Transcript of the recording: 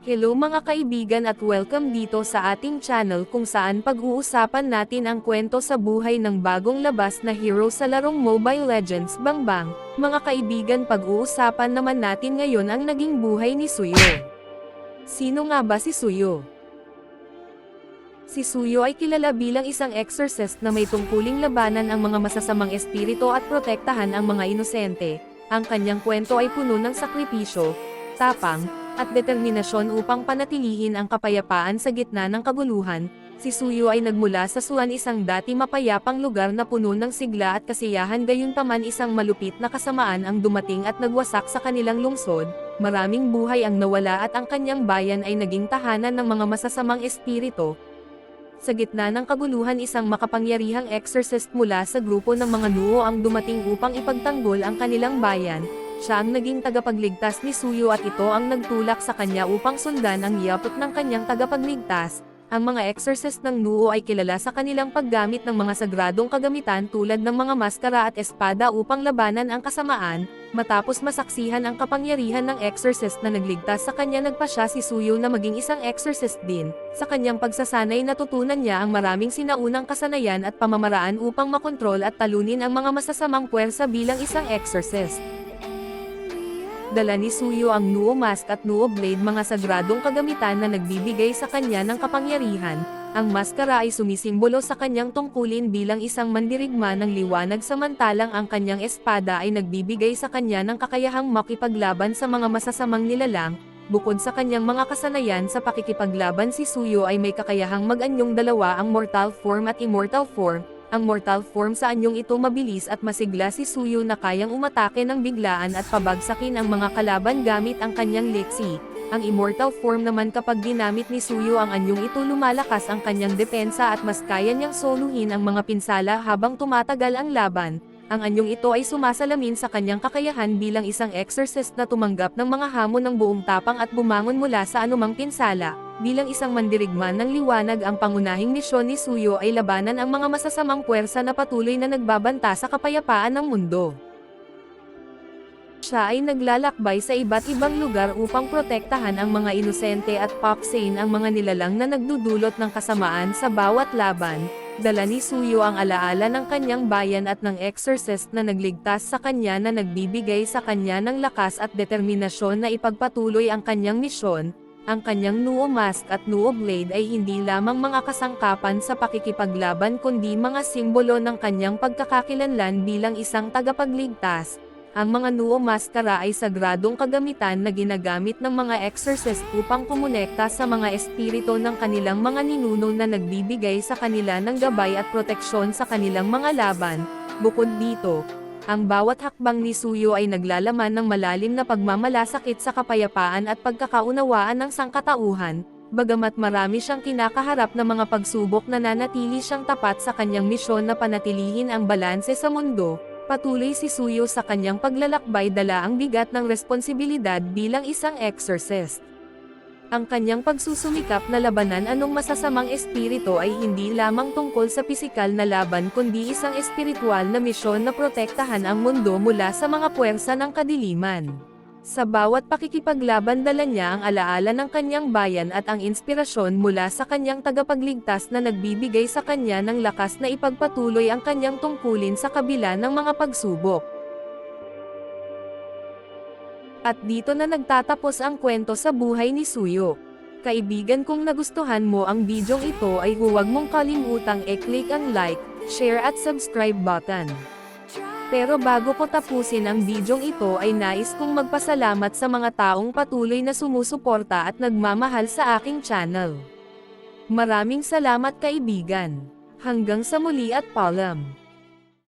Hello mga kaibigan at welcome dito sa ating channel kung saan pag-uusapan natin ang kwento sa buhay ng bagong labas na hero sa larong Mobile Legends Bangbang. Mga kaibigan, pag-uusapan naman natin ngayon ang naging buhay ni Suyo. Sino nga ba si Suyo? Si Suyo ay kilala bilang isang exorcist na may tungkuling labanan ang mga masasamang espiritu at protektahan ang mga inosente. Ang kanyang kwento ay puno ng sakripisyo, tapang, at determinasyon upang panatilihin ang kapayapaan sa gitna ng kaguluhan. Si Suyo ay nagmula sa Suan, isang dati mapayapang lugar na puno ng sigla at kasiyahan, gayunpaman isang malupit na kasamaan ang dumating at nagwasak sa kanilang lungsod. Maraming buhay ang nawala at ang kanyang bayan ay naging tahanan ng mga masasamang espiritu. Sa gitna ng kaguluhan, isang makapangyarihang exorcist mula sa grupo ng mga Nuo ang dumating upang ipagtanggol ang kanilang bayan. Siya ang naging tagapagligtas ni Suyo at ito ang nagtulak sa kanya upang sundan ang yapak ng kanyang tagapagligtas. Ang mga exorcist ng Nuo ay kilala sa kanilang paggamit ng mga sagradong kagamitan tulad ng mga maskara at espada upang labanan ang kasamaan. Matapos masaksihan ang kapangyarihan ng exorcist na nagligtas sa kanya, nagpasya si Suyo na maging isang exorcist din. Sa kanyang pagsasanay, natutunan niya ang maraming sinaunang kasanayan at pamamaraan upang makontrol at talunin ang mga masasamang puwersa bilang isang exorcist. Dala ni Suyo ang Nuo Mask at Nuo Blade, mga sagradong kagamitan na nagbibigay sa kanya ng kapangyarihan. Ang maskara ay sumisimbolo sa kanyang tungkulin bilang isang mandirigma ng liwanag, samantalang ang kanyang espada ay nagbibigay sa kanya ng kakayahang makipaglaban sa mga masasamang nilalang. Bukod sa kanyang mga kasanayan sa pakikipaglaban, si Suyo ay may kakayahang mag-anyong dalawa, ang mortal form at immortal form. Ang mortal form, sa anyong ito mabilis at masigla si Suyo na kayang umatake ng biglaan at pabagsakin ang mga kalaban gamit ang kanyang leksi. Ang immortal form naman, kapag ginamit ni Suyo ang anyong ito, lumalakas ang kanyang depensa at mas kaya niyang soluhin ang mga pinsala habang tumatagal ang laban. Ang anyong ito ay sumasalamin sa kanyang kakayahan bilang isang exorcist na tumanggap ng mga hamon ng buong tapang at bumangon mula sa anumang pinsala. Bilang isang mandirigma ng liwanag, ang pangunahing misyon ni Suyo ay labanan ang mga masasamang puwersa na patuloy na nagbabanta sa kapayapaan ng mundo. Siya ay naglalakbay sa iba't ibang lugar upang protektahan ang mga inosente at pauksain ang mga nilalang na nagdudulot ng kasamaan sa bawat laban. Dala ni Suyo ang alaala ng kanyang bayan at ng exorcist na nagligtas sa kanya, na nagbibigay sa kanya ng lakas at determinasyon na ipagpatuloy ang kanyang misyon. Ang kanyang Nuo Mask at Nuo Blade ay hindi lamang mga kasangkapan sa pakikipaglaban kundi mga simbolo ng kanyang pagkakakilanlan bilang isang tagapagligtas. Ang mga Nuo Maskara ay sagradong kagamitan na ginagamit ng mga exorcist upang kumonekta sa mga espiritu ng kanilang mga ninuno na nagbibigay sa kanila ng gabay at proteksyon sa kanilang mga laban. Bukod dito, ang bawat hakbang ni Suyo ay naglalaman ng malalim na pagmamalasakit sa kapayapaan at pagkakaunawaan ng sangkatauhan. Bagamat marami siyang kinakaharap na mga pagsubok, nananatili siyang tapat sa kanyang misyon na panatilihin ang balanse sa mundo. Patuloy si Suyo sa kanyang paglalakbay, dala ang bigat ng responsibilidad bilang isang exorcist. Ang kanyang pagsusumikap na labanan anong masasamang espiritu ay hindi lamang tungkol sa pisikal na laban kundi isang espiritual na misyon na protektahan ang mundo mula sa mga puwersa ng kadiliman. Sa bawat pakikipaglaban, dala niya ang alaala ng kanyang bayan at ang inspirasyon mula sa kanyang tagapagligtas na nagbibigay sa kanya ng lakas na ipagpatuloy ang kanyang tungkulin sa kabila ng mga pagsubok. At dito na nagtatapos ang kwento sa buhay ni Suyo. Kaibigan, kung nagustuhan mo ang bidyong ito ay huwag mong kalimutang i-click ang like, share at subscribe button. Pero bago ko tapusin ang bidyong ito ay nais kong magpasalamat sa mga taong patuloy na sumusuporta at nagmamahal sa aking channel. Maraming salamat kaibigan. Hanggang sa muli at paalam.